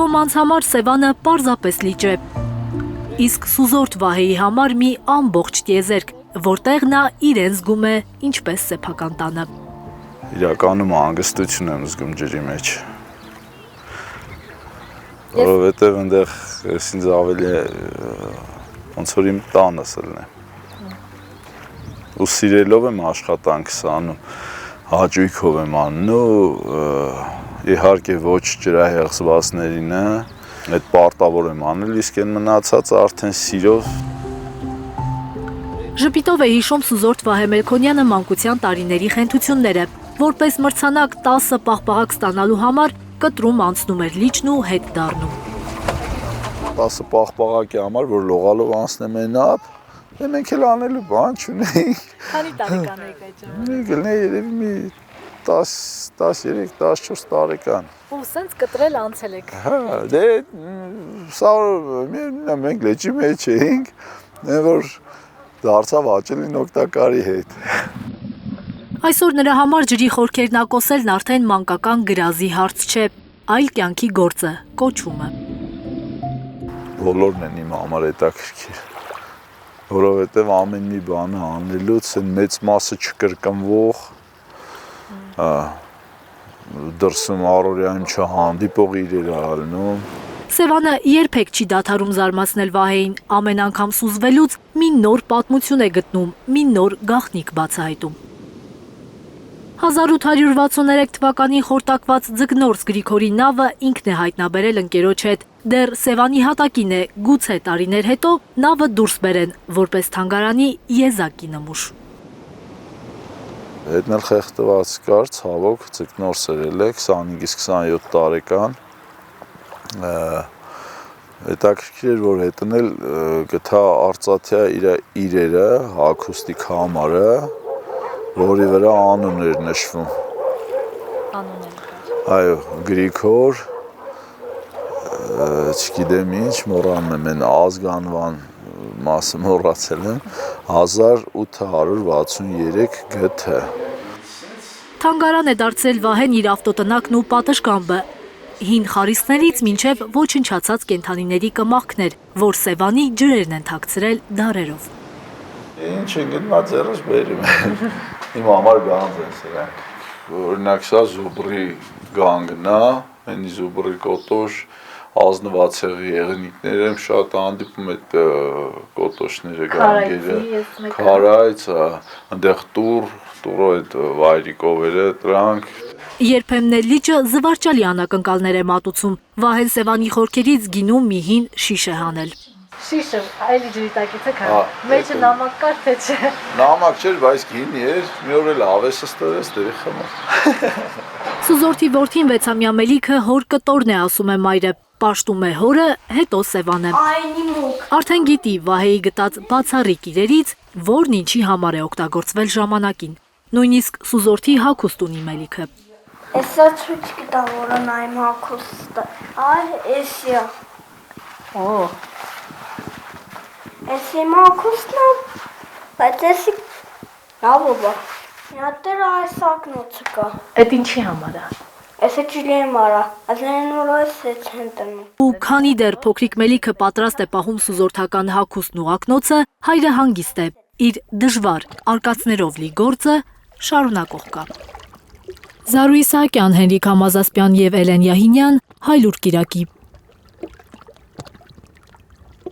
Ոմանց համար Սևանը պարզապես լիճ է, իսկ Սուզորթ Վահեի համար մի ամբողջ տիեզերք, որտեղ նա իրեն զգում է ինչպես սեփական տանը։ Իրականում հանգստություն եմ զգում ջրի մեջ, որովհետև այնտեղ ինձ ավելի ոնց որ իմ տանս ելնեմ։ Ու սիրելով եմ աշխատանքս անում, հաճույքով եմ անում ու իհարկե ոչ ջրահեղձվածներին այդ պարտավոր եմ անել, իսկ այն մնացածը արդեն սիրով։ Ժպիտով է հիշում Սուզորթ Վահե Մելքոնյանը մանկության տարիների խենթությունները, որպես մրցանակ 10 պաղպաղակ ստանալու համար կտրում անցնում էր լիճն ու հետ դառնում։ 10 պաղպաղակի համար, որ լողալով անցնեմ այն ապ, մենք էլ անելու բան չունեինք։ Քանի տարեկան եք այդ ժամանակ։ Մի գլնե երևի մի 13-14 տարեկան։ Ու սենց կտրել անցել եք։ Հա, դե սա մենք լեջի մեջ էինք, որ դարձավ աճելին օգտակարի հետ։ Այսօր նրա համար ջրի խորքերն ակոսելն արդեն մանկական գրազի հարց չէ, այլ կյանքի գործը, կոչումը։ Բոլորն են իմ համար հետաքրքիր, որովհետև ամեն մի բանը անելուց են մեծ մասը չկրկնվող, դրսում առօրյայում չհանդիպող իրեր ալնում։ Սևանը երբեք չի դադարում զարմացնել Վահեին, ամեն անգամ սուզվելուց մի նոր պատմություն է գտնում, մի նոր գաղտնիք բացահայտում։ 1863 թվականին խորտակված Ձկնորս Գրիգորի նավը ինքն է հայտնաբերել ընկերոջ հետ, դեռ Սևանի հատակին է, գուցե տարիներ հետո նավը դուրս բերեն, որպես թանգարանի եզակի նմուշ։ Հետն էլ խեղդված կար, ցավոք, Ձկնորս երել է, 25-27 տարեկան։ Հետաքրքիր էր, որ հետն էլ գտա արծաթյա իրերը, հագուստի քամարը, որի վրա անուն էր նշվում։ Անուն էր կար։ Այո, Գրիգոր, չգիտեմ ինչ, մոռանում եմ այն ազգանվան մասը մոռացել եմ, 1863 գ.թ. Թանգարան է դարձել Վահեն իր ավտոտնակն ու պատշգամբը, հին խարիսներից մինչև ոչնչացած կենդանիների կմախքներ, որ Սևանի ջրերն են թաքցրել դարերով։ Ինչ է գնաց ձեռս բերում եմ, իմ համար գանձ են սրանք, օրինակ սա զուբրի գանգն է, այնի զուբրի կոտոշ, ազնվածեղի եղնիկներ եմ շատ հանդիպում այդ կոտոշները գանգերը, քարայց, այնտեղ տուրո այդ վայրիկովերը տրանք։ Երբեմն էլ լիճը զվարճալի անակնկալներ է մատուցում, Վահեն Սևանի խորքերից գինում մի հին շիշ է հանել։ Շիշը, այլի ջրի տակից է քա, մեջը նամակ կար թե չէ։ Նամակ չէր, բայց գինի էր, մի օր էլ ավեսս տվեց, դերի խմել։ Սուզորթի որդին 6-ամյա Մելիքը հոր կտորն է, ասում է մայրը, պաշտում է հորը, հետո Սևանը։ Արդեն գիտի Վահեի գտած բացառիկ իրերից, որն ինչի համար է օգտագործվել ժամանակին, նույնիսկ Սուզորթի հագուստ ունի Մելիքը։ Էսա ցույց կտա, որը նայմ հագուստը, այ էսիա։ Էս իմ հագուստն է, բայց էսի լավոբա։ Միատեր այս ակնոցը կա։ Էդ ինչի համար է։ Էսը ջիլի մարա, ազեն որ այս է չեն տնում։ Ու քանի դեռ փոքրիկ Մելիքը պատրաստ է պահում սուզորթական հագուստն ու ակնոցը, հայրը հանգիստ է, իր դժվար արկածներով լի գործը շարունակող կա։ Զարու Իսահակյան, Հենրիկ Համազասպյան և Էլեն Յահինյան, Հայլուր կիրակի։